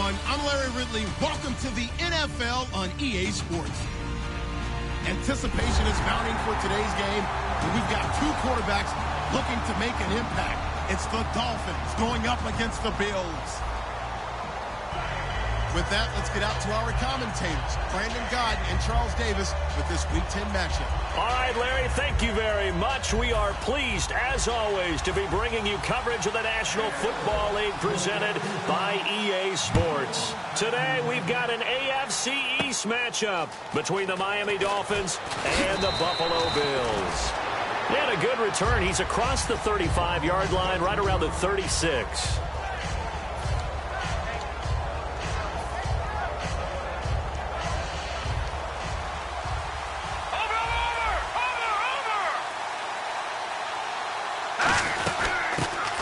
everyone. I'm Larry Ridley. Welcome to the NFL on EA Sports. Anticipation is mounting for today's game, and we've got two quarterbacks looking to make an impact. It's the Dolphins going up against the Bills. With that, let's get out to our commentators, Brandon Gott and Charles Davis, with this Week 10 matchup. All right, Larry, thank you very much. We are pleased, as always, to be bringing you coverage of the National Football League presented by EA Sports. Today, we've got an AFC East matchup between the Miami Dolphins and the Buffalo Bills. And a good return. He's across the 35-yard line, right around the 36.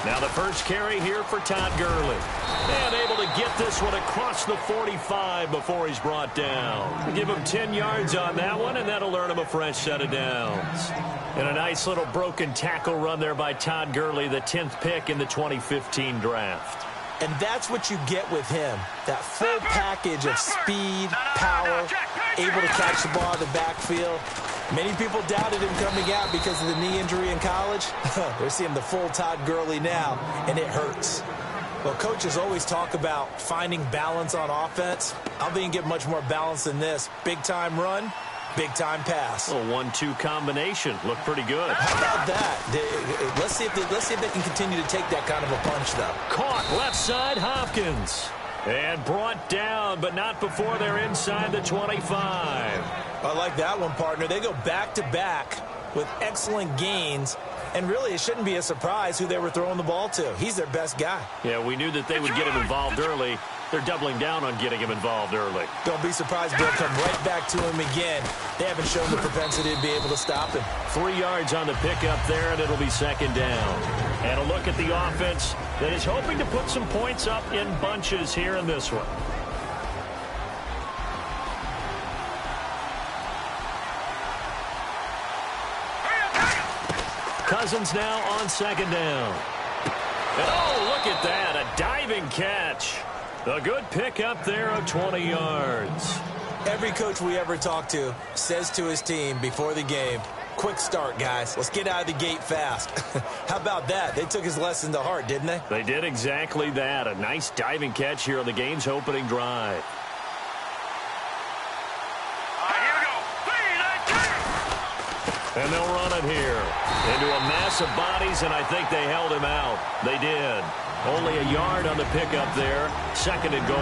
Now the first carry here for Todd Gurley. And able to get this one across the 45 before he's brought down. Give him 10 yards on that one, and that'll earn him a fresh set of downs. And a nice little broken tackle run there by Todd Gurley, the 10th pick in the 2015 draft. And that's what you get with him, that full package of speed, power, able to catch the ball in the backfield. Many people doubted him coming out because of the knee injury in college. They're seeing the full Todd Gurley now, and it hurts. Well, coaches always talk about finding balance on offense. I don't think you can get much more balance than this. Big-time run, big-time pass. A 1-2 combination. Looked pretty good. How about that? Let's see if they can continue to take that kind of a punch, though. Caught left side, Hopkins. And brought down, but not before they're inside the 25. I like that one, partner. They go back-to-back with excellent gains. And really, it shouldn't be a surprise who they were throwing the ball to. He's their best guy. Yeah, we knew that they would get him involved early. They're doubling down on getting him involved early. Don't be surprised they'll come right back to him again. They haven't shown the propensity to be able to stop him. 3 yards on the pickup there, and it'll be second down. And a look at the offense that is hoping to put some points up in bunches here in this one. Cousins now on second down. And oh, look at that, a diving catch. A good pickup there of 20 yards. Every coach we ever talk to says to his team before the game, quick start, guys. Let's get out of the gate fast. How about that? They took his lesson to heart, didn't they? They did exactly that. A nice diving catch here on the game's opening drive. And they'll run it here into a mass of bodies, and I think they held him out. They did. Only a yard on the pickup there. Second and goal.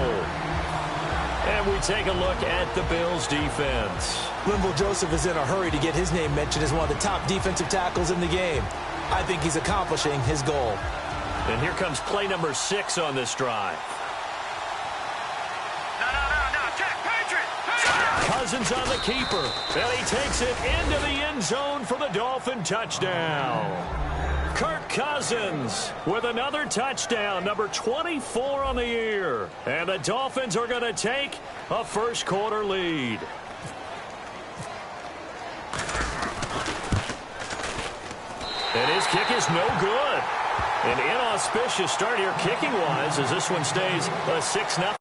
And we take a look at the Bills' defense. Linval Joseph is in a hurry to get his name mentioned as one of the top defensive tackles in the game. I think he's accomplishing his goal. And here comes play number 6 on this drive. Cousins on the keeper, and he takes it into the end zone for the Dolphin touchdown. Kirk Cousins with another touchdown, number 24 on the year. And the Dolphins are going to take a first quarter lead. And his kick is no good. An inauspicious start here kicking-wise as this one stays a 6-0.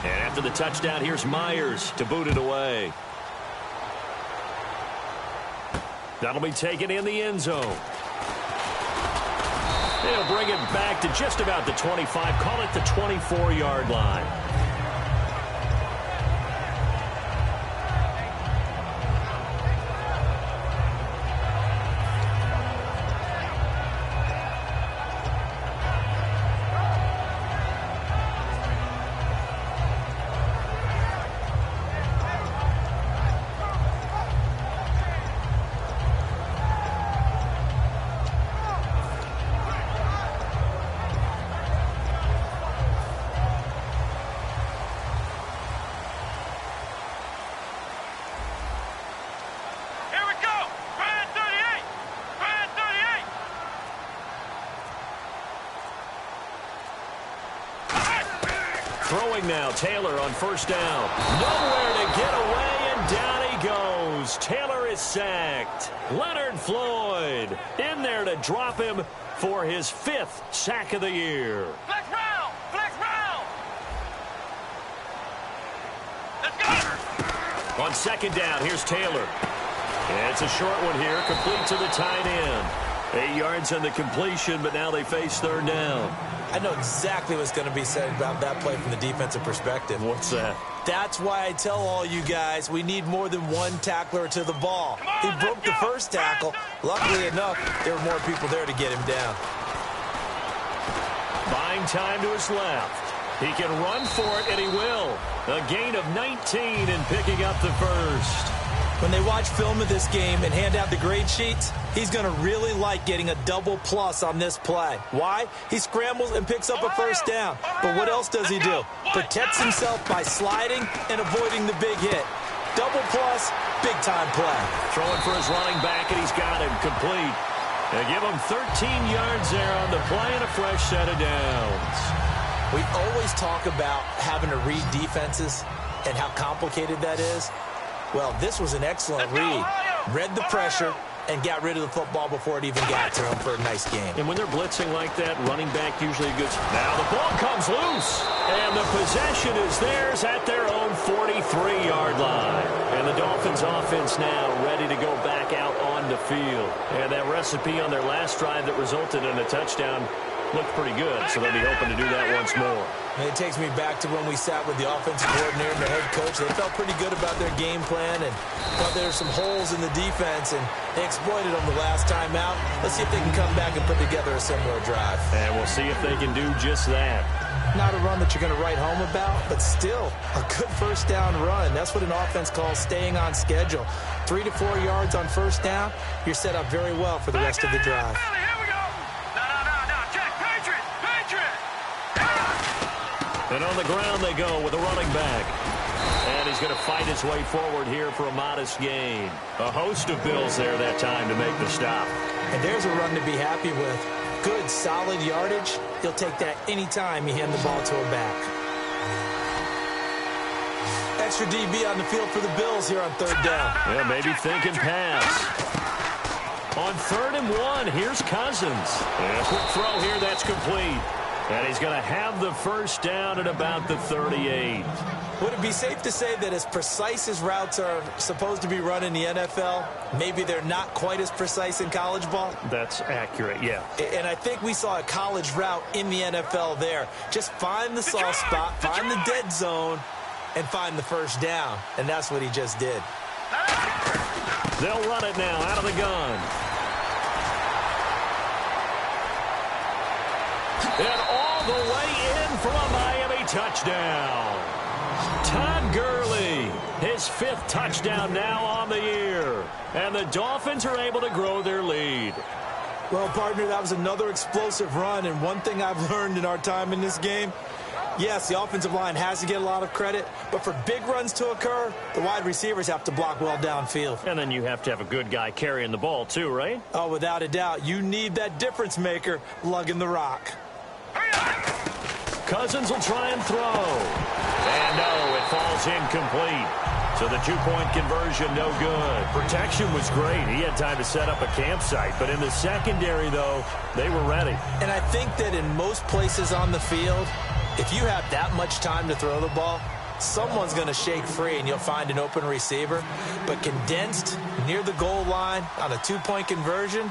And after the touchdown, here's Myers to boot it away. That'll be taken in the end zone. They'll bring it back to just about the 25. Call it the 24-yard line. Throwing now, Taylor on first down. Nowhere to get away, and down he goes. Taylor is sacked. Leonard Floyd in there to drop him for his 5th sack of the year. Flex round! Flex round! Let's go! On second down, here's Taylor. And it's a short one here, complete to the tight end. 8 yards on the completion, but now they face third down. I know exactly what's going to be said about that play from the defensive perspective. What's that? That's why I tell all you guys we need more than one tackler to the ball. He broke the first tackle. Luckily enough, there were more people there to get him down. Buying time to his left. He can run for it, and he will. A gain of 19 and picking up the first. When they watch film of this game and hand out the grade sheets, he's going to really like getting a double plus on this play. Why? He scrambles and picks up a first down. But what else does he do? Protects himself by sliding and avoiding the big hit. Double plus, big-time play. Throwing for his running back, and he's got him complete. They give him 13 yards there on the play and a fresh set of downs. We always talk about having to read defenses and how complicated that is. Well, this was an excellent read. Read the pressure and got rid of the football before it even got to him for a nice game. And when they're blitzing like that, running back usually gets... Now the ball comes loose, and the possession is theirs at their own 43-yard line. And the Dolphins offense now ready to go back out on the field. And that recipe on their last drive that resulted in a touchdown looked pretty good, so they'll be hoping to do that once more. And it takes me back to when we sat with the offensive coordinator and the head coach. They felt pretty good about their game plan and thought there were some holes in the defense, and they exploited them the last time out. Let's see if they can come back and put together a similar drive. And we'll see if they can do just that. Not a run that you're going to write home about, but still a good first down run. That's what an offense calls staying on schedule. 3 to 4 yards on first down, you're set up very well for the rest of the drive. And on the ground they go with a running back. And he's going to fight his way forward here for a modest gain. A host of Bills there that time to make the stop. And there's a run to be happy with. Good, solid yardage. He'll take that anytime you hand the ball to a back. Extra DB on the field for the Bills here on third down. Yeah, maybe thinking pass. On 3rd and 1, here's Cousins. And a quick throw here, that's complete. And he's going to have the first down at about the 38. Would it be safe to say that as precise as routes are supposed to be run in the NFL, maybe they're not quite as precise in college ball? That's accurate, yeah. And I think we saw a college route in the NFL there. Just find the soft spot, find the dead zone, and find the first down. And that's what he just did. They'll run it now out of the gun. And all the way in for a Miami touchdown. Todd Gurley, his 5th touchdown now on the year. And the Dolphins are able to grow their lead. Well, partner, that was another explosive run. And one thing I've learned in our time in this game, yes, the offensive line has to get a lot of credit, but for big runs to occur, the wide receivers have to block well downfield. And then you have to have a good guy carrying the ball too, right? Oh, without a doubt. You need that difference maker lugging the rock. Cousins will try and throw. And no, it falls incomplete. So the 2-point conversion, no good. Protection was great. He had time to set up a campsite. But in the secondary, though, they were ready. And I think that in most places on the field, if you have that much time to throw the ball, someone's going to shake free and you'll find an open receiver. But condensed near the goal line on a 2-point conversion,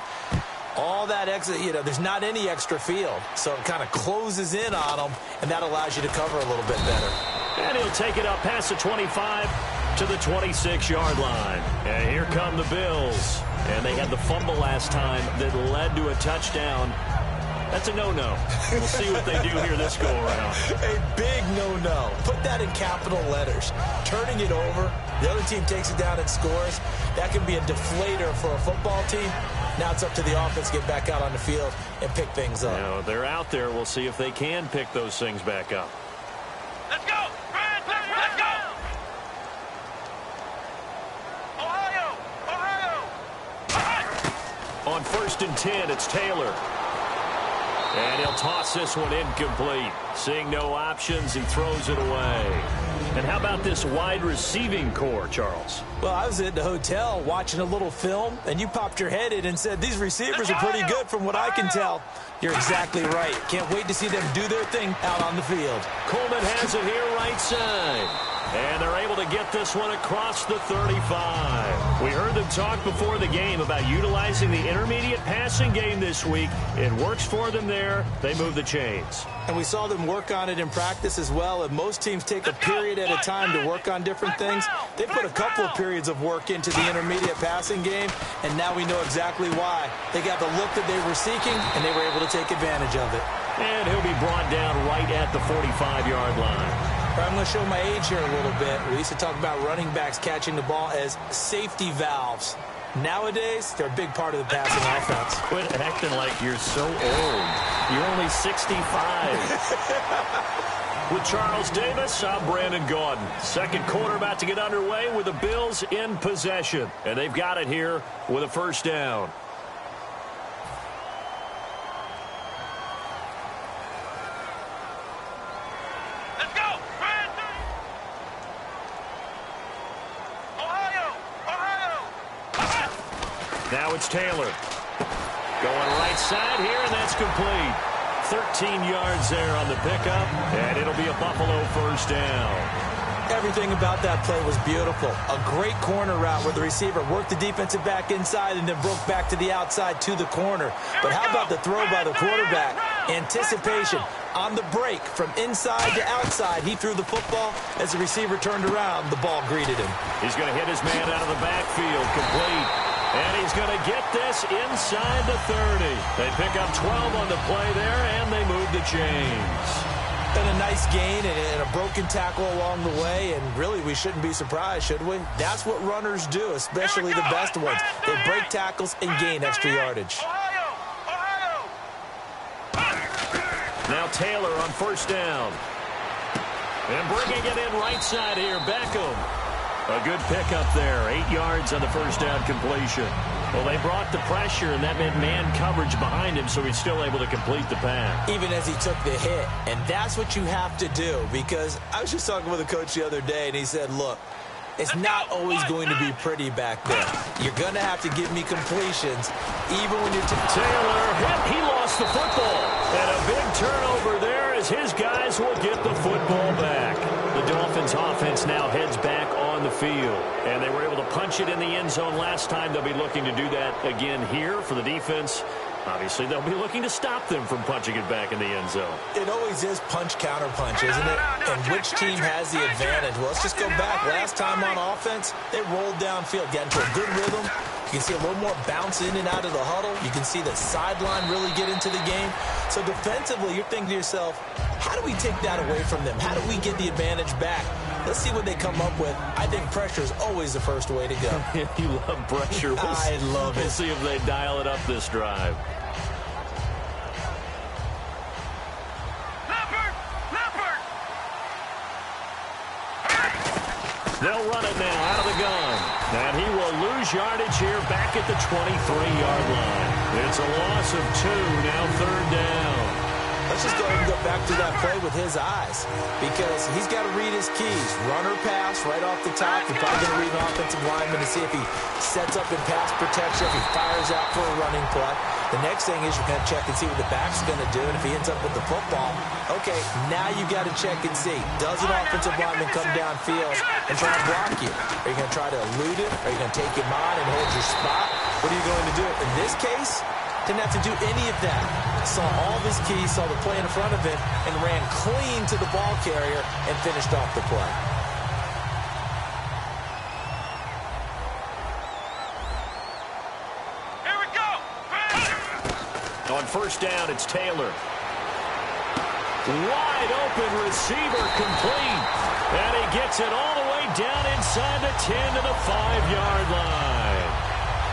all that extra, there's not any extra field. So it kind of closes in on them, and that allows you to cover a little bit better. And he'll take it up past the 25 to the 26-yard line. And here come the Bills. And they had the fumble last time that led to a touchdown. That's a no-no. We'll see what they do here this go-around. A big no-no. Put that in capital letters. Turning it over, the other team takes it down and scores. That can be a deflator for a football team. Now it's up to the offense to get back out on the field and pick things up. Now, they're out there. We'll see if they can pick those things back up. Let's go! Let's go! Ohio! Ohio! On 1st and 10, it's Taylor. And he'll toss this one incomplete. Seeing no options, he throws it away. And how about this wide receiving core, Charles? Well, I was at the hotel watching a little film, and you popped your head in and said, these receivers are pretty good from what I can tell. You're exactly right. Can't wait to see them do their thing out on the field. Coleman has it here right side. And they're able to get this one across the 35. We heard them talk before the game about utilizing the intermediate passing game this week. It works for them there. They move the chains. And we saw them work on it in practice as well. And most teams take a period at a time to work on different things. They put a couple of periods of work into the intermediate passing game, and now we know exactly why. They got the look that they were seeking, and they were able to take advantage of it. And he'll be brought down right at the 45-yard line. I'm going to show my age here a little bit. We used to talk about running backs catching the ball as safety valves. Nowadays, they're a big part of the passing offense. Quit acting like you're so old. You're only 65. With Charles Davis, I'm Brandon Gaudin. Second quarter about to get underway with the Bills in possession. And they've got it here with a first down. Now it's Taylor. Going right side here, and that's complete. 13 yards there on the pickup, and it'll be a Buffalo first down. Everything about that play was beautiful. A great corner route where the receiver worked the defensive back inside and then broke back to the outside to the corner. But how about the throw by the quarterback? Anticipation on the break from inside to outside. He threw the football. As the receiver turned around, the ball greeted him. He's going to hit his man out of the backfield, complete. And he's going to get this inside the 30. They pick up 12 on the play there, and they move the chains. And a nice gain and a broken tackle along the way, and really we shouldn't be surprised, should we? That's what runners do, especially the best ones. They break tackles and gain extra yardage. Now Taylor on first down. And bringing it in right side here, Beckham. A good pickup there, 8 yards on the first down completion. Well, they brought the pressure, and that meant man coverage behind him, so he's still able to complete the pass. Even as he took the hit, and that's what you have to do, because I was just talking with a coach the other day, and he said, look, it's not always going to be pretty back there. You're going to have to give me completions, even when you're... Taylor hit. He lost the football. And a big turnover there as his guys will get the football back. The Dolphins offense now heads back on the field. And they were able to punch it in the end zone last time. They'll be looking to do that again here for the defense. Obviously, they'll be looking to stop them from punching it back in the end zone. It always is punch-counter-punch, isn't it? And which team has the advantage? Well, let's just go back. Last time on offense, they rolled downfield, got into a good rhythm. You can see a little more bounce in and out of the huddle. You can see the sideline really get into the game. So defensively, you're thinking to yourself, how do we take that away from them? How do we get the advantage back? Let's see what they come up with. I think pressure is always the first way to go. You love pressure. I love it. We'll see if they dial it up this drive. They'll run it now out of the gun. And he will lose yardage here back at the 23-yard line. It's a loss of 2, now third down. Let's just go ahead and go back to that play with his eyes, because he's got to read his keys. Run or pass right off the top. You're probably going to read an offensive lineman to see if he sets up in pass protection, if he fires out for a running play. The next thing is you're going to check and see what the back's going to do, and if he ends up with the football, okay, now you got to check and see. Does an offensive lineman come downfield and try to block you? Are you going to try to elude it? Are you going to take him on and hold your spot? What are you going to do? In this case, didn't have to do any of that. Saw all of his keys, saw the play in front of him, and ran clean to the ball carrier and finished off the play. Here we go. On first down, it's Taylor. Wide open receiver complete. And he gets it all the way down inside the 10 to the 5-yard line.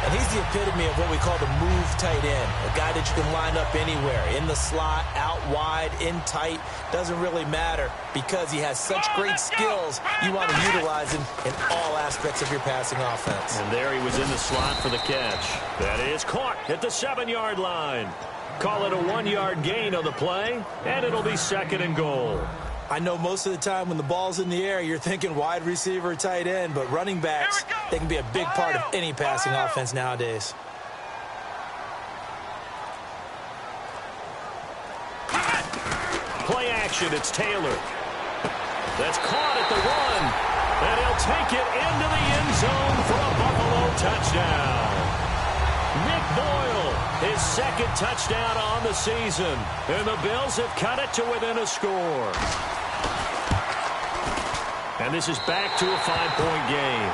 And And he's the epitome of what we call the move tight end, a guy that you can line up anywhere, in the slot, out wide, in tight, doesn't really matter because he has such great skills. You want to utilize him in all aspects of your passing offense. And there he was in the slot for the catch. That is caught at the 7-yard line. Call it a 1-yard gain on the play, and it'll be 2nd and goal. I know most of the time when the ball's in the air, you're thinking wide receiver, tight end, but running backs, they can be a big part of any passing offense nowadays. Play action, it's Taylor. That's caught at the 1, and he'll take it into the end zone for a Buffalo touchdown. Nick Boyle, his 2nd touchdown on the season, and the Bills have cut it to within a score. And this is back to a 5-point game.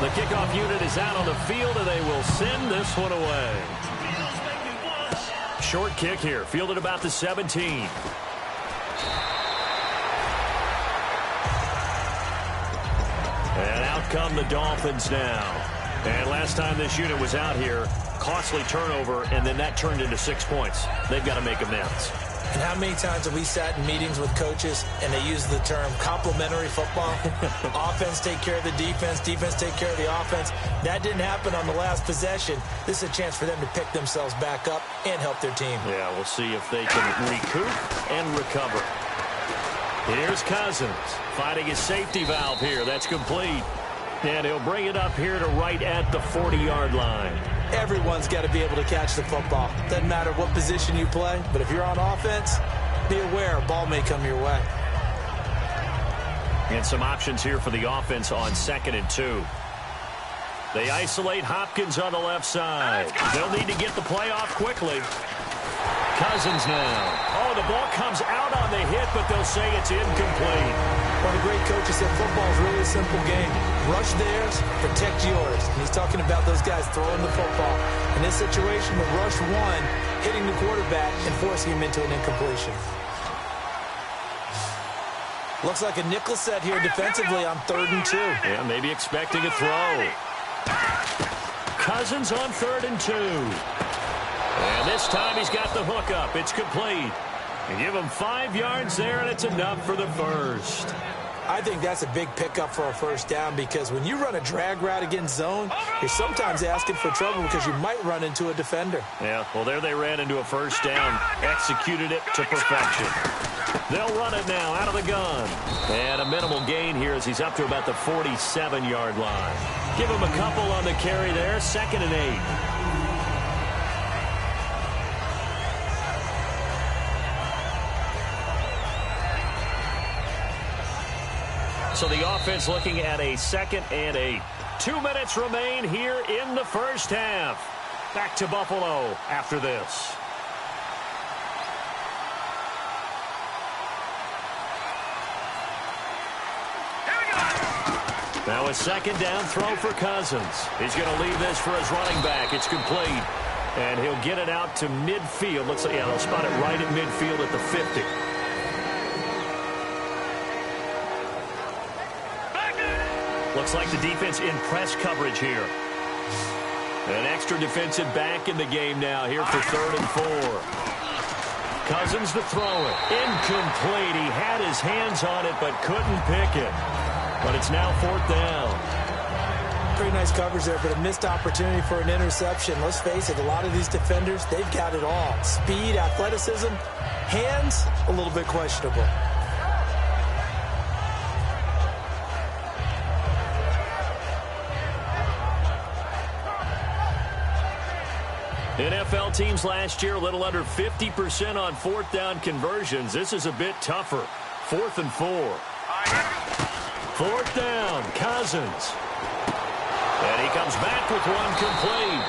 The kickoff unit is out on the field, and they will send this one away. Short kick here, fielded about the 17. And out come the Dolphins now. And last time this unit was out here, costly turnover, and then that turned into 6 points. They've got to make amends. And how many times have we sat in meetings with coaches and they use the term complementary football? Offense take care of the defense, defense take care of the offense. That didn't happen on the last possession. This is a chance for them to pick themselves back up and help their team. Yeah, we'll see if they can recoup and recover. Here's Cousins finding his safety valve here. That's complete. And he'll bring it up here to right at the 40-yard line. Everyone's got to be able to catch the football. Doesn't matter what position you play, but if you're on offense, be aware a ball may come your way. And some options here for the offense on 2nd and 2. They isolate Hopkins on the left side. They'll need to get the play off quickly. Cousins now. Oh, the ball comes out on the hit, but they'll say it's incomplete. One of the great coaches said football is really a simple game. Rush theirs, protect yours. And he's talking about those guys throwing the football. In this situation, the rush one, hitting the quarterback and forcing him into an incompletion. Looks like a nickel set here defensively on 3rd and 2. Yeah, maybe expecting a throw. Cousins on 3rd and 2. And this time he's got the hook up. It's complete. You give him 5 yards there, and it's enough for the first. I think that's a big pickup for a first down because when you run a drag route against zone, you're sometimes asking for trouble because you might run into a defender. Yeah, well, there they ran into a first down, executed it to perfection. They'll run it now out of the gun. And a minimal gain here as he's up to about the 47-yard line. Give him a couple on the carry there, 2nd and 8. So the offense looking at a 2nd and 8. 2 minutes remain here in the first half. Back to Buffalo after this. Now a 2nd down throw for Cousins. He's going to leave this for his running back. It's complete. And he'll get it out to midfield. Looks like, yeah, they'll spot it right at midfield at the 50. Looks like the defense in press coverage here. An extra defensive back in the game now here for 3rd and 4. Cousins to throw it. Incomplete. He had his hands on it but couldn't pick it. But it's now 4th down. Pretty nice coverage there, but a missed opportunity for an interception. Let's face it, a lot of these defenders, they've got it all. Speed, athleticism, hands, a little bit questionable. NFL teams last year a little under 50% on 4th down conversions. This is a bit tougher. 4th and 4. 4th down, Cousins. And he comes back with one complete.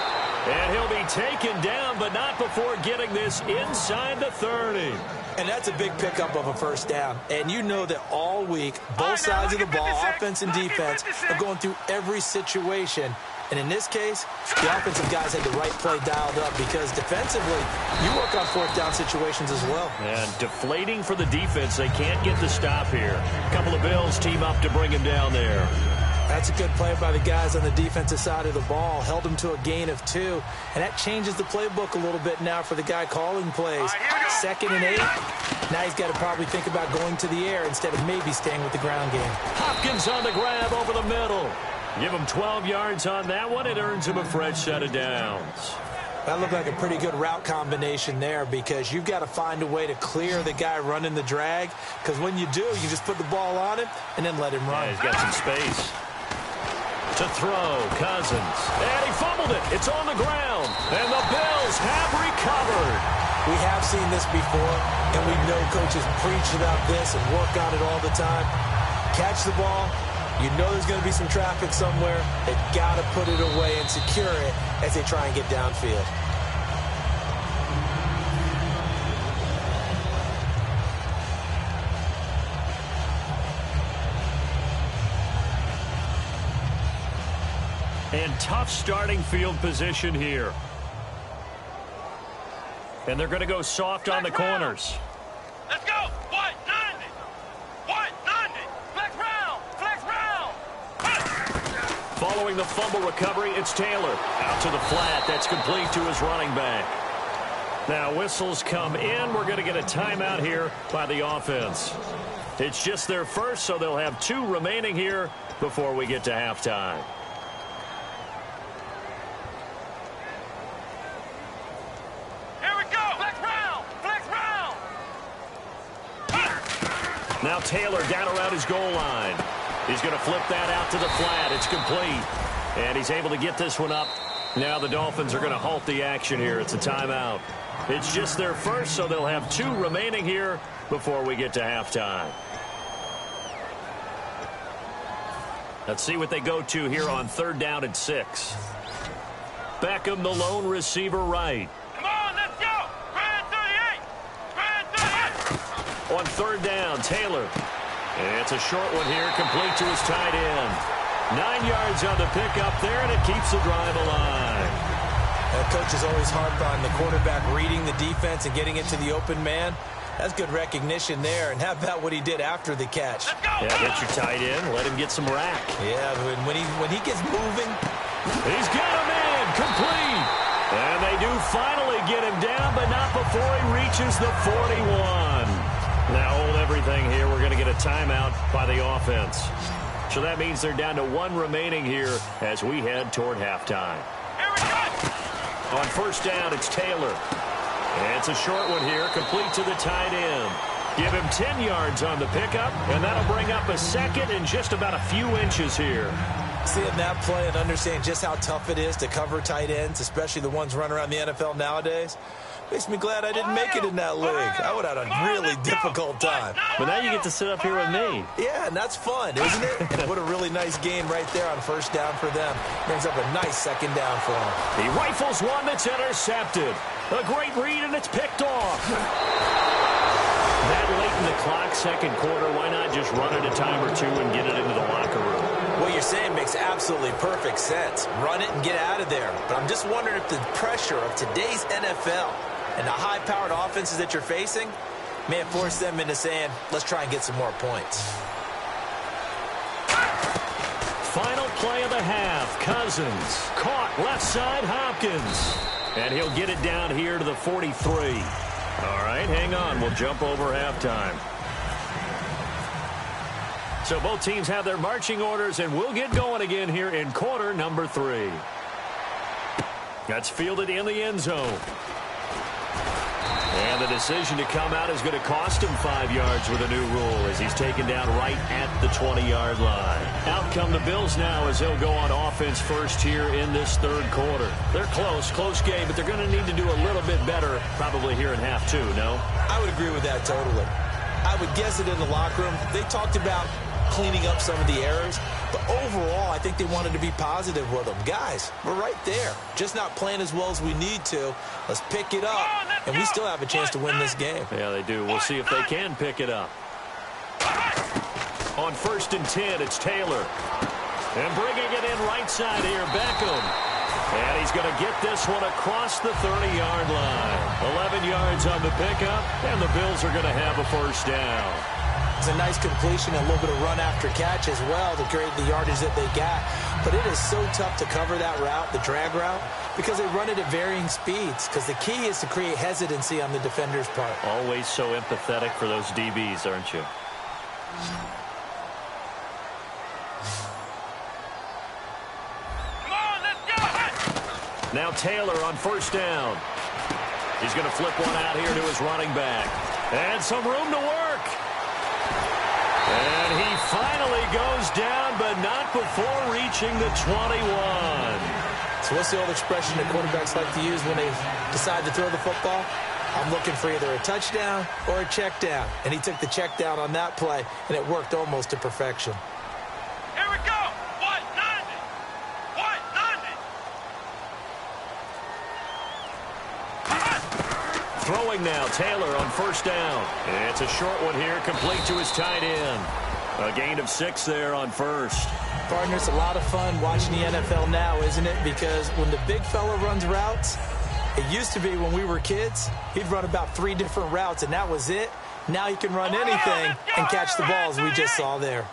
And he'll be taken down, but not before getting this inside the 30. And that's a big pickup of a first down. And you know that all week, both sides of the ball, offense and defense, are going through every situation And in this case, the offensive guys had the right play dialed up because defensively, you work on fourth down situations as well. And deflating for the defense. They can't get the stop here. A couple of Bills team up to bring him down there. That's a good play by the guys on the defensive side of the ball. Held him to a gain of 2. And that changes the playbook a little bit now for the guy calling plays. 2nd and 8. Now he's got to probably think about going to the air instead of maybe staying with the ground game. Hopkins on the grab over the middle. Give him 12 yards on that one. It earns him a fresh set of downs. That looked like a pretty good route combination there because you've got to find a way to clear the guy running the drag. Because when you do, you just put the ball on him and then let him run. Yeah, he's got some space. To throw, Cousins. And he fumbled it. It's on the ground. And the Bills have recovered. We have seen this before, and we know coaches preach about this and work on it all the time. Catch the ball. You know there's going to be some traffic somewhere. They've got to put it away and secure it as they try and get downfield. And tough starting field position here. And they're going to go soft on the corners. Let's go. White 90. White 90. Flex round. Flex round. Following the fumble recovery, it's Taylor. Out to the flat. That's complete to his running back. Now whistles come in. We're going to get a timeout here by the offense. It's just their first, so they'll have 2 remaining here before we get to halftime. Now Taylor down around his goal line. He's going to flip that out to the flat. It's complete. And he's able to get this one up. Now the Dolphins are going to halt the action here. It's a timeout. It's just their first, so they'll have 2 remaining here before we get to halftime. Let's see what they go to here on 3rd down and 6. Beckham, the lone receiver right. Come on, let's go. Grand 38. Grand 38. On 3rd down, Taylor. It's a short one here, complete to his tight end. 9 yards on the pickup there, and it keeps the drive alive. Coach is always harped on the quarterback reading the defense and getting it to the open man. That's good recognition there. And how about what he did after the catch? Yeah, get your tight end, let him get some rack. Yeah, when he gets moving. He's got him in, complete. And they do finally get him down, but not before he reaches the 41. Now hold everything here. We're going to get a timeout by the offense. So that means they're down to 1 remaining here as we head toward halftime. Here we go. On 1st down, it's Taylor. And it's a short one here, complete to the tight end. Give him 10 yards on the pickup, and that'll bring up a 2nd and just about a few inches here. Seeing that play and understanding just how tough it is to cover tight ends, especially the ones running around the NFL nowadays, makes me glad I didn't make it in that league. I would have had a really difficult time. But now you get to sit up here with me. Yeah, and that's fun, isn't it? And what a really nice game right there on 1st down for them. Brings up a nice 2nd down for them. He rifles one that's intercepted. A great read, and it's picked off. That late in the clock, 2nd quarter, why not just run it a time or 2 and get it into the locker room? What you're saying makes absolutely perfect sense. Run it and get out of there. But I'm just wondering if the pressure of today's NFL and the high-powered offenses that you're facing may have forced them into saying, let's try and get some more points. Final play of the half. Cousins caught left side Hopkins. And he'll get it down here to the 43. All right, hang on. We'll jump over halftime. So both teams have their marching orders, and we'll get going again here in quarter number 3. That's fielded in the end zone. And the decision to come out is going to cost him 5 yards with a new rule as he's taken down right at the 20-yard line. Out come the Bills now as they'll go on offense first here in this 3rd quarter. They're close game, but they're going to need to do a little bit better probably here in half 2, no? I would agree with that totally. I would guess that in the locker room, they talked about cleaning up some of the errors, but overall, I think they wanted to be positive with them. Guys, we're right there. Just not playing as well as we need to. Let's pick it up, and we still have a chance to win this game. Yeah, they do. We'll see if they can pick it up. On 1st and 10, it's Taylor. And bringing it in right side here, Beckham. And he's going to get this one across the 30-yard line. 11 yards on the pickup, and the Bills are going to have a first down. It's a nice completion, a little bit of run after catch as well to create the yardage that they got. But it is so tough to cover that route, the drag route, because they run it at varying speeds. Because the key is to create hesitancy on the defender's part. Always so empathetic for those DBs, aren't you? Come on, let's go! Now Taylor on first down. He's going to flip one out here to his running back. And some room to work. And he finally goes down, but not before reaching the 21. So what's the old expression that quarterbacks like to use when they decide to throw the football? I'm looking for either a touchdown or a check down. And he took the check down on that play, and it worked almost to perfection. Here we go! 190! 190! Throwing now, Taylor on first down. It's a short one here, complete to his tight end. A gain of 6 there on first. Partner, it's a lot of fun watching the NFL now, isn't it? Because when the big fella runs routes, it used to be when we were kids, he'd run about 3 different routes, and that was it. Now he can run anything and catch the balls we just saw there.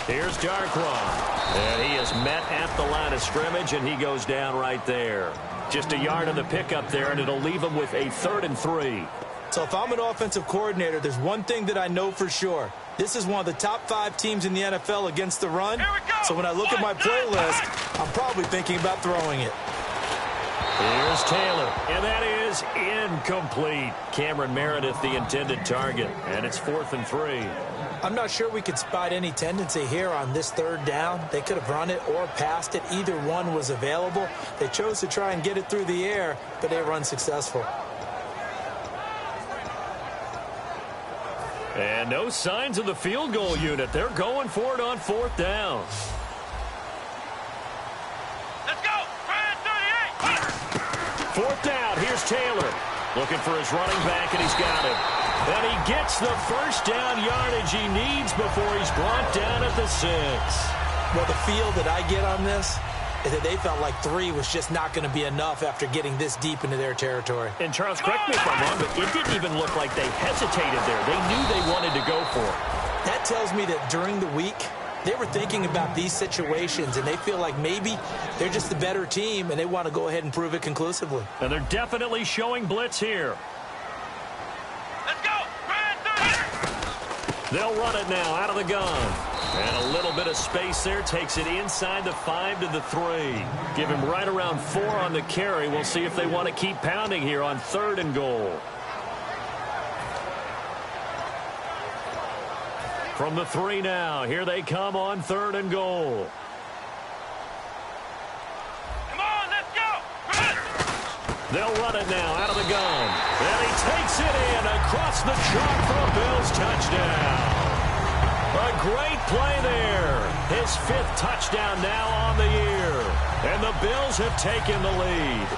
Here's Darkwa. And he is met at the line of scrimmage, and he goes down right there. Just a yard on the pickup there, and it'll leave him with a 3rd and 3. So if I'm an offensive coordinator, there's one thing that I know for sure. This is one of the top 5 teams in the NFL against the run. So when I look at my playlist, I'm probably thinking about throwing it. Here's Taylor, and that is incomplete. Cameron Meredith, the intended target, and it's 4th and 3. I'm not sure we could spot any tendency here on this 3rd down. They could have run it or passed it. Either one was available. They chose to try and get it through the air, but they were unsuccessful. And no signs of the field goal unit. They're going for it on 4th down. Let's go! 38! 4th down. Here's Taylor. Looking for his running back, and he's got it. And he gets the first down yardage he needs before he's brought down at the 6. Well, the feel that I get on this is that they felt like 3 was just not going to be enough after getting this deep into their territory. And Charles, correct me if I'm wrong, but it didn't even look like they hesitated there. They knew they wanted to go for it. That tells me that during the week, they were thinking about these situations, and they feel like maybe they're just the better team, and they want to go ahead and prove it conclusively. And they're definitely showing blitz here. Let's go! They'll run it now out of the gun. And a little bit of space there takes it inside the 5 to the 3. Give him right around 4 on the carry. We'll see if they want to keep pounding here on 3rd and goal. From the 3 now, here they come on 3rd and goal. Come on, let's go! They'll run it now out of the gun. And he takes it in across the chalk for a Bills touchdown. A great play there. His 5th touchdown now on the year. And the Bills have taken the lead.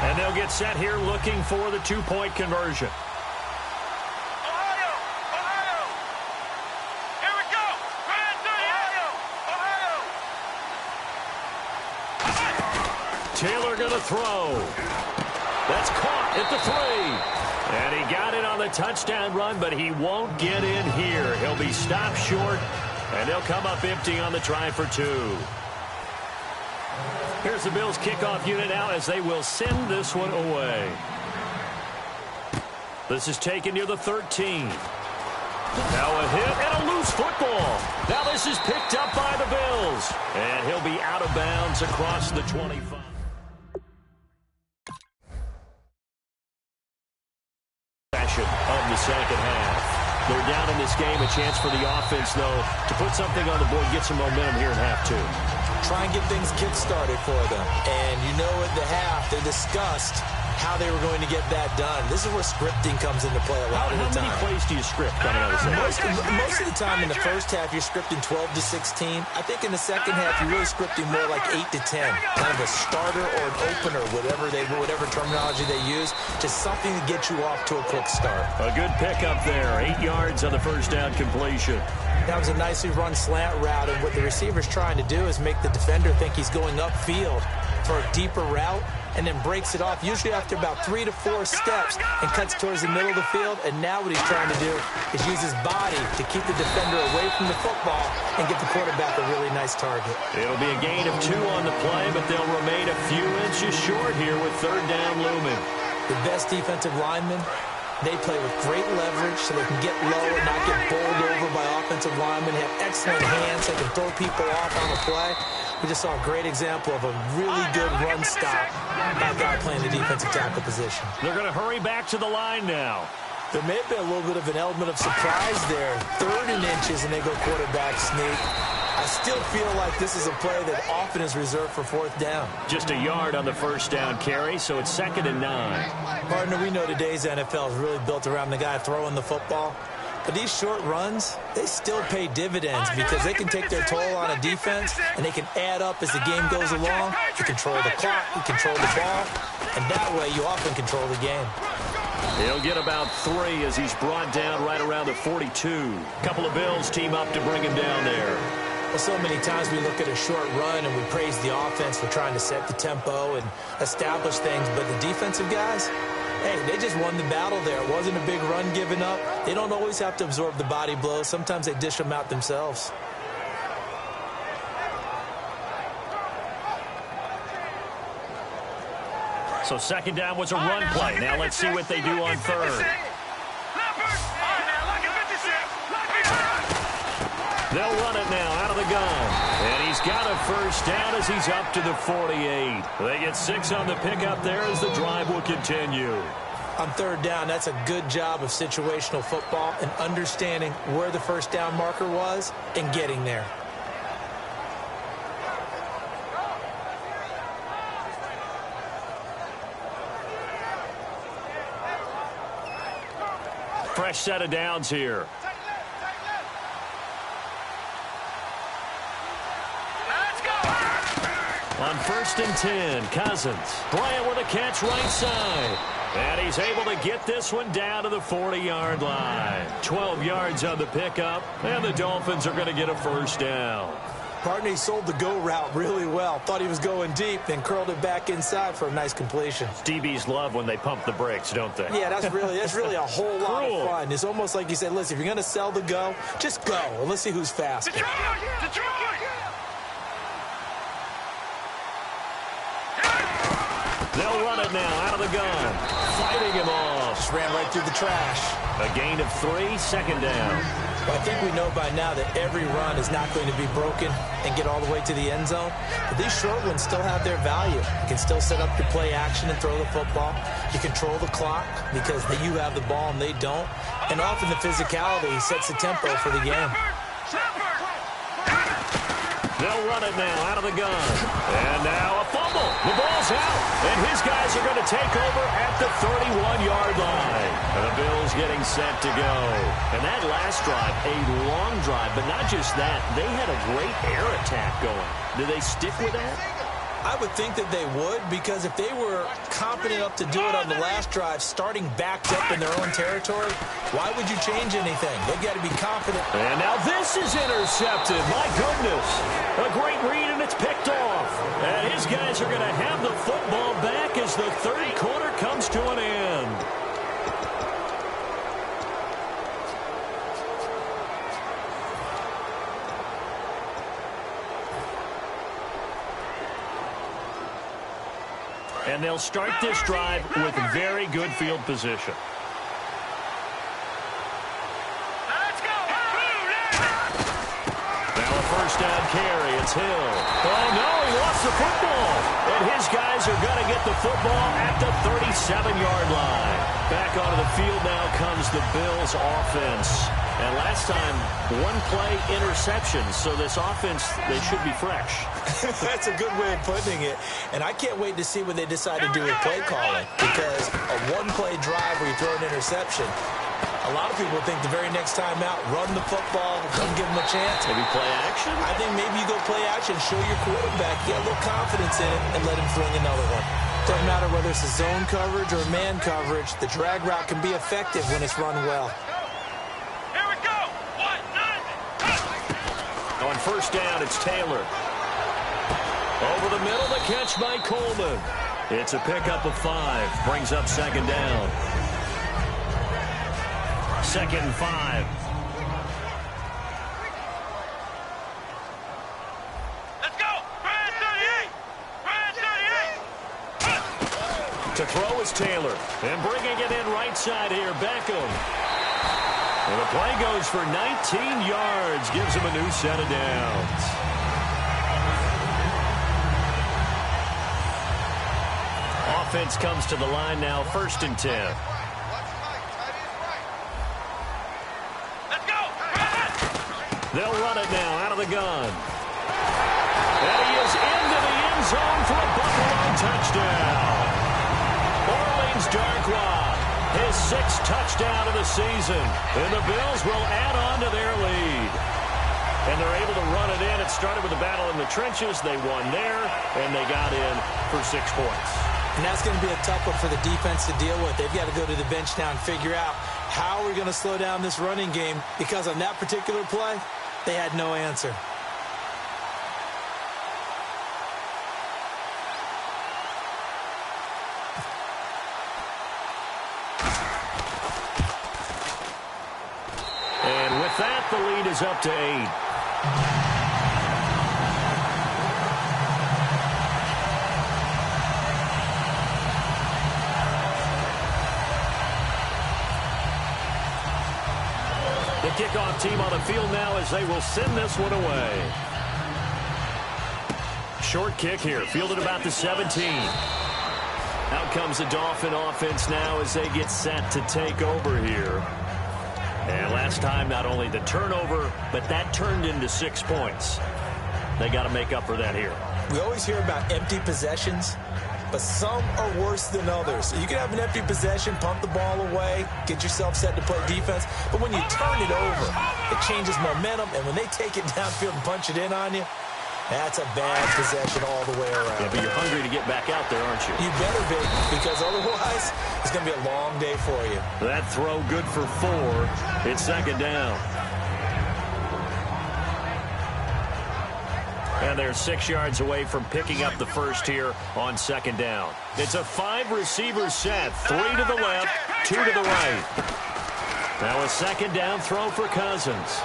And they'll get set here looking for the 2-point conversion. Taylor going to throw. That's caught at the 3. And he got it on the touchdown run, but he won't get in here. He'll be stopped short, and they'll come up empty on the try for 2. Here's the Bills kickoff unit now as they will send this one away. This is taken near the 13. Now a hit and a loose football. Now this is picked up by the Bills. And he'll be out of bounds across the 25. Of the second half. They're down in this game. A chance for the offense, though, to put something on the board, get some momentum here in half 2. Try and get things kick-started for them. And you know at the half, they discussed how they were going to get that done. This is where scripting comes into play a lot of the time. How many plays do you script coming out of the Most of the time in the first half, you're scripting 12 to 16. I think in the second half, you're really scripting more like 8 to 10. Kind of a starter or an opener, whatever terminology they use. Just something to get you off to a quick start. A good pickup there. 8 yards on the first down completion. That was a nicely run slant route, and what the receiver's trying to do is make the defender think he's going upfield for a deeper route, and then breaks it off, usually after about 3 to 4 steps, and cuts towards the middle of the field. And now what he's trying to do is use his body to keep the defender away from the football and get the quarterback a really nice target. It'll be a gain of 2 on the play, but they'll remain a few inches short here with third down looming. The best defensive linemen, they play with great leverage so they can get low and not get bowled over by offensive linemen. They have excellent hands. They can throw people off on the play. We just saw a great example of a really good run stop by a guy playing the defensive tackle position. They're going to hurry back to the line now. There may have been a little bit of an element of surprise there. 3rd and inches, and they go quarterback sneak. I still feel like this is a play that often is reserved for 4th down. Just a yard on the first down carry, so it's 2nd and 9. Partner, we know today's NFL is really built around the guy throwing the football. But these short runs, they still pay dividends because they can take their toll on a defense, and they can add up as the game goes along. You control the clock, you control the ball, and that way you often control the game. He'll get about 3 as he's brought down right around the 42. A couple of Bills team up to bring him down there. Well, so many times we look at a short run and we praise the offense for trying to set the tempo and establish things, but the defensive guys, hey, they just won the battle there. It wasn't a big run given up. They don't always have to absorb the body blows. Sometimes they dish them out themselves. So 2nd down was a run play. Now let's see what they do on 3rd. They'll run it now out of the gun. And he's got a first down as he's up to the 48. They get 6 on the pickup there as the drive will continue. On 3rd down, that's a good job of situational football and understanding where the first down marker was and getting there. Fresh set of downs here. On 1st and 10, Cousins. Bryant with a catch right side. And he's able to get this one down to the 40-yard line. 12 yards on the pickup, and the Dolphins are going to get a first down. Partner, he sold the go route really well. Thought he was going deep, then curled it back inside for a nice completion. DBs love when they pump the brakes, don't they? Yeah, that's really a whole lot of fun. It's almost like you said, listen, if you're going to sell the go, just go, and let's see who's faster. They'll run it now out of the gun. Fighting him off. Just ran right through the trash. A gain of 3, 2nd down. Well, I think we know by now that every run is not going to be broken and get all the way to the end zone. But these short ones still have their value. You can still set up your play action and throw the football. You control the clock because you have the ball and they don't. And often the physicality sets the tempo for the game. They'll run it now out of the gun. And now a fumble. The ball's out. And his guys are going to take over at the 31-yard line. And the Bills getting set to go. And that last drive, a long drive. But not just that, they had a great air attack going. Do they stick with that? I would think that they would, because if they were competent enough to do it on the last drive, starting backed up in their own territory, why would you change anything? They've got to be confident. And now this is intercepted. My goodness. A great read, and it's picked off. And his guys are going to have the football back as the 3rd quarter comes to an end. And they'll start this drive with very good field position. Now a first down carry. It's Hill. Oh, no, he lost the football. And his guys are going to get the football at the 37-yard line. Back onto the field now comes the Bills offense. And last time, one-play interception. So this offense, they should be fresh. That's a good way of putting it. And I can't wait to see what they decide to do with play calling. Because a one-play drive where you throw an interception, a lot of people think the very next time out, run the football, don't give them a chance. Maybe play action? I think maybe you go play action, show your quarterback, get a little confidence in it, and let him fling another one. Doesn't matter whether it's a zone coverage or man coverage, the drag route can be effective when it's run well. Here we go. 1-9. On first down, it's Taylor. Over the middle, the catch by Coleman. It's a pickup of 5. Brings up second down. 2nd and 5. Let's go. Brand 38. Brand 38. To throw is Taylor. And bringing it in right side here, Beckham. And the play goes for 19 yards. Gives him a new set of downs. Offense comes to the line now, 1st and 10. They'll run it now out of the gun. And he is into the end zone for a Buffalo touchdown. Orleans Darkwa, his 6th touchdown of the season. And the Bills will add on to their lead. And they're able to run it in. It started with a battle in the trenches. They won there, and they got in for 6 points. And that's going to be a tough one for the defense to deal with. They've got to go to the bench now and figure out how we're going to slow down this running game, because on that particular play, they had no answer. And with that, the lead is up to 8. The kickoff team on the field now as they will send this one away. Short kick here, fielded about the 17. Out comes the Dolphin offense now as they get set to take over here. And last time, not only the turnover, but that turned into 6 points. They got to make up for that here. We always hear about empty possessions, but some are worse than others. You can have an empty possession, pump the ball away, get yourself set to play defense, but when you turn it over, it changes momentum, and when they take it downfield and punch it in on you, that's a bad possession all the way around. Yeah, but you're hungry to get back out there, aren't you? You better be, because otherwise it's going to be a long day for you. That throw good for 4. It's second down. And they're 6 yards away from picking up the first here on second down. It's a 5-receiver set. 3 to the left, 2 to the right. Now a second down throw for Cousins.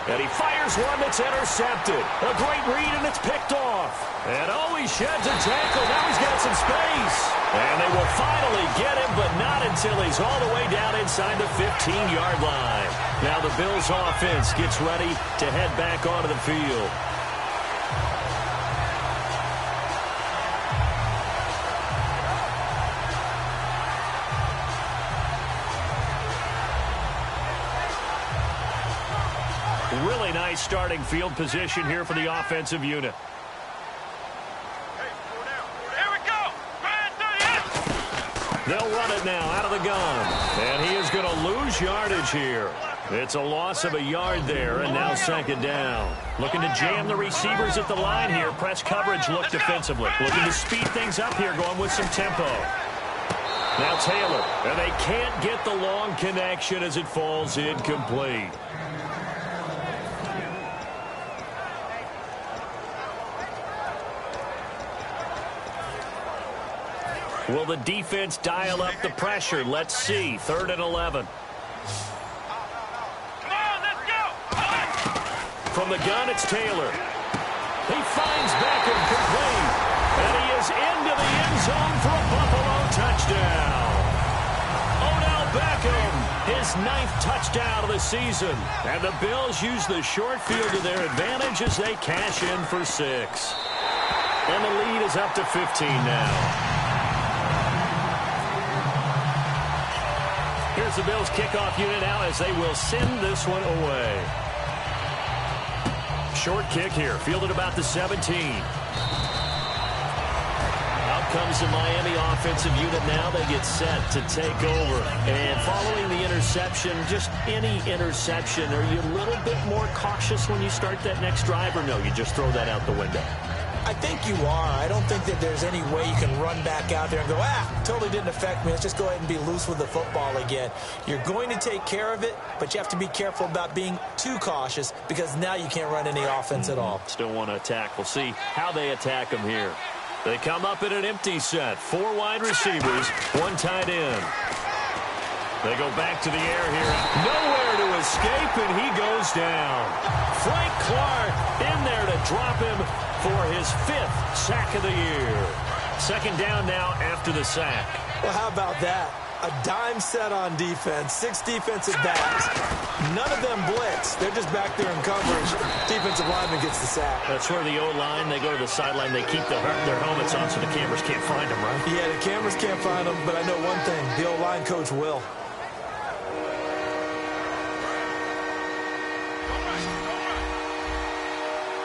And he fires one that's intercepted. A great read, and it's picked off. And oh, he sheds a tackle. Now he's got some space. And they will finally get him, but not until he's all the way down inside the 15-yard line. Now the Bills offense gets ready to head back onto the field. Really nice starting field position here for the offensive unit. Here we go. Brand 38. They'll run it now out of the gun. And he is going to lose yardage here. It's a loss of a yard there, and now second down. Looking to jam the receivers at the line here. Press coverage look defensively. Looking to speed things up here, going with some tempo. Now Taylor, and they can't get the long connection as it falls incomplete. Will the defense dial up the pressure? Let's see. 3rd and 11. Come on, let's go. From the gun, it's Taylor. He finds Beckham complete. And he is into the end zone for a Buffalo touchdown. Odell Beckham, his 9th touchdown of the season. And the Bills use the short field to their advantage as they cash in for 6. And the lead is Bills up to 15 now. Here's the Bills kickoff unit now as they will send this one away. Short kick here, fielded about the 17. Out comes the Miami offensive unit now. They get set to take over. And following the interception, just any interception, are you a little bit more cautious when you start that next drive, or no, you just throw that out the window? I think you are. I don't think that there's any way you can run back out there and go, totally didn't affect me. Let's just go ahead and be loose with the football again. You're going to take care of it, but you have to be careful about being too cautious because now you can't run any offense at all. Still want to attack. We'll see how they attack them here. They come up in an empty set. 4 wide receivers, 1 tight end. They go back to the air here. Nowhere to escape, and he goes down. Frank Clark in there to drop him for his 5th sack of the year. 2nd down now after the sack. Well, how about that? A dime set on defense, 6 defensive backs. None of them blitz. They're just back there in coverage. Defensive lineman gets the sack. That's where the O-line, they go to the sideline, they keep their helmets on so the cameras can't find them, right? Yeah, the cameras can't find them, but I know one thing. The O-line coach will.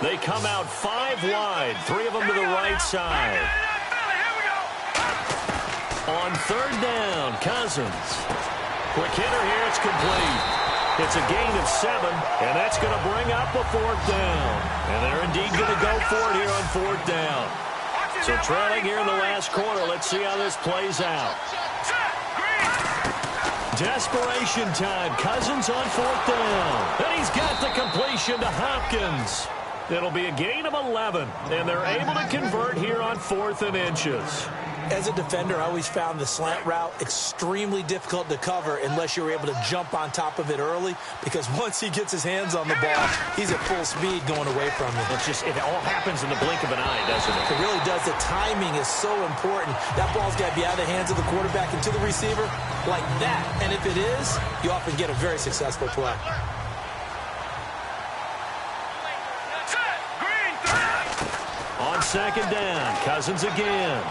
They come out 5 wide, 3 of them to the right side. On 3rd down, Cousins. Quick hitter here, it's complete. It's a gain of 7, and that's going to bring up a 4th down. And they're indeed going to go for it here on 4th down. So trailing here in the last quarter, let's see how this plays out. Desperation time, Cousins on 4th down. And he's got the completion to Hopkins. It'll be a gain of 11, and they're able to convert here on 4th and inches. As a defender, I always found the slant route extremely difficult to cover unless you're able to jump on top of it early, because once he gets his hands on the ball, he's at full speed going away from you. It all happens in the blink of an eye, doesn't it? It really does. The timing is so important. That ball's got to be out of the hands of the quarterback and to the receiver like that. And if it is, you often get a very successful play. On 2nd down, Cousins again.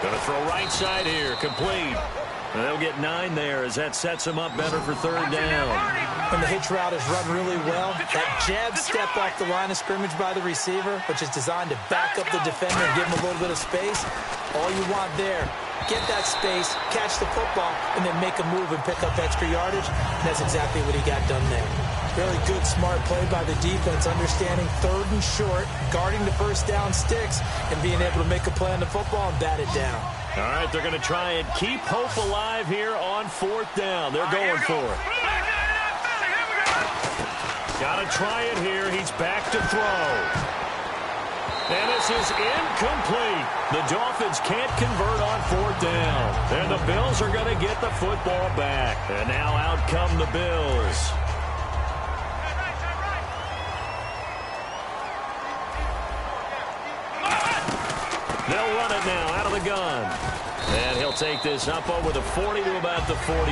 Going to throw right side here, complete. And they'll get 9 there as that sets them up better for 3rd down. When the hitch route is run really well, that jab step off the line of scrimmage by the receiver, which is designed to back up the defender and give him a little bit of space, all you want there, get that space, catch the football, and then make a move and pick up extra yardage. And that's exactly what he got done there. Really good, smart play by the defense, understanding 3rd and short, guarding the 1st down sticks, and being able to make a play on the football and bat it down. All right, they're going to try and keep hope alive here on 4th down. They're going for it. Got to try it here. He's back to throw. And this is incomplete. The Dolphins can't convert on 4th down. And the Bills are going to get the football back. And now out come the Bills. They'll run it now out of the gun. And he'll take this up over the 40 to about the 41.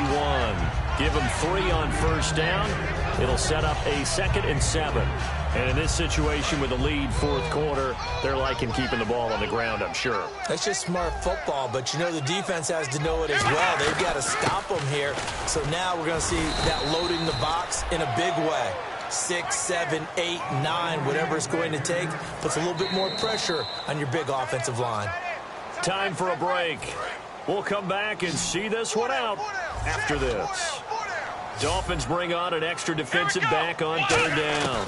Give him 3 on 1st down. It'll set up a 2nd and 7. And in this situation with the lead 4th quarter, they're liking keeping the ball on the ground, I'm sure. That's just smart football, but you know the defense has to know it as well. They've got to stop them here. So now we're going to see that loading the box in a big way. 6, 7, 8, 9, whatever it's going to take, puts a little bit more pressure on your big offensive line. Time for a break. We'll come back and see this one out after this. Dolphins bring on an extra defensive back on 3rd down.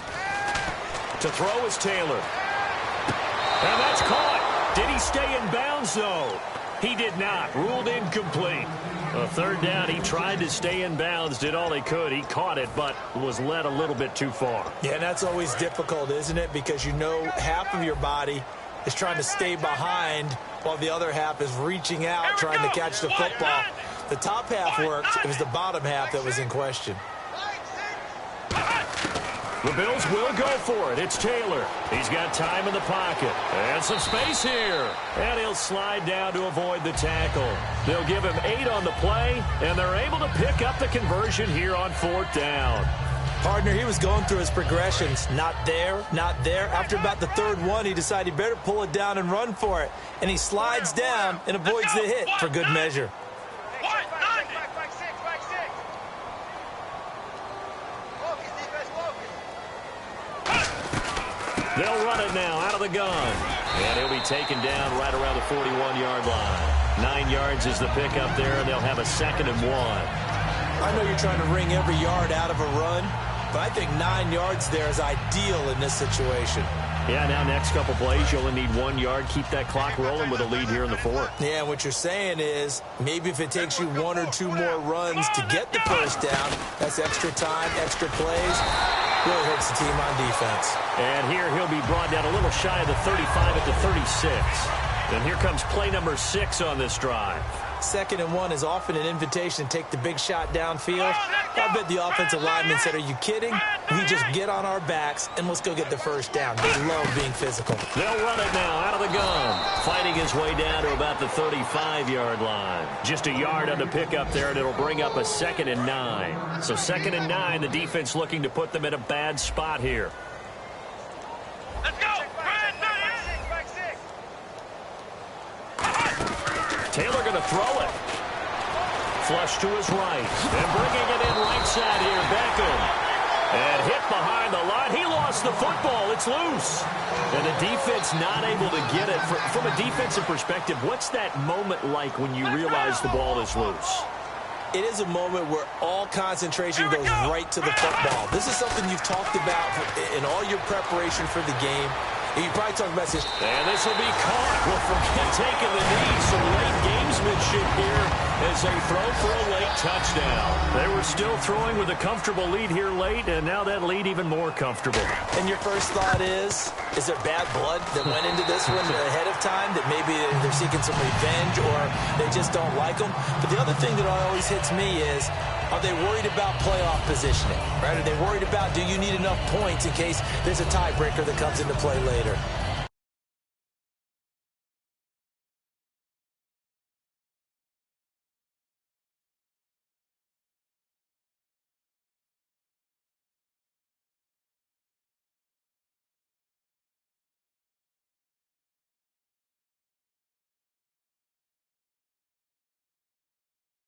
To throw is Taylor. And that's caught. Did he stay in bounds, though? He did not. Ruled incomplete. 3rd down, he tried to stay in bounds, did all he could. He caught it, but was led a little bit too far. Yeah, and that's always difficult, isn't it? Because you know half of your body is trying to stay behind while the other half is reaching out, trying to catch the football. The top half worked. It was the bottom half that was in question. The Bills will go for it. It's Taylor. He's got time in the pocket. And some space here. And he'll slide down to avoid the tackle. They'll give him 8 on the play, and they're able to pick up the conversion here on 4th down. Partner, he was going through his progressions. Not there, not there. After about the third one, he decided he better pull it down and run for it. And he slides down and avoids the hit for good measure. They'll run it now out of the gun. And he'll be taken down right around the 41-yard line. 9 yards is the pickup there, and they'll have a 2nd and 1. I know you're trying to wring every yard out of a run, but I think 9 yards there is ideal in this situation. Yeah, now next couple plays, you only need 1 yard. Keep that clock rolling with a lead here in the 4th. Yeah, what you're saying is maybe if it takes you 1 or 2 more runs to get the first down, that's extra time, extra plays. Really hurts the team on defense. And here he'll be brought down a little shy of the 35 at the 36. And here comes play number 6 on this drive. 2nd and 1 is often an invitation to take the big shot downfield. I bet the offensive lineman said, are you kidding? We just get on our backs and let's go get the first down. They love being physical. They'll run it now out of the gun. Fighting his way down to about the 35-yard line. Just a yard on the pickup there, and it'll bring up a 2nd and 9. So 2nd and 9, the defense looking to put them in a bad spot here. Let's go. Taylor going to throw it. Flush to his right. And bringing it in right side here, Beckham. And hit behind the line. He lost the football. It's loose. And the defense not able to get it. From a defensive perspective, what's that moment like when you realize the ball is loose? It is a moment where all concentration goes right to the football. This is something you've talked about in all your preparation for the game. And you probably talked about this. And this will be caught. We'll forget taking the knee. Some late gamesmanship here as they throw for a late touchdown. They were still throwing with a comfortable lead here late, and now that lead even more comfortable. And your first thought is there bad blood that went into this one ahead of time, that maybe they're seeking some revenge or they just don't like them? But the other thing that always hits me is, are they worried about playoff positioning? Right? Are they worried about, do you need enough points in case there's a tiebreaker that comes into play later?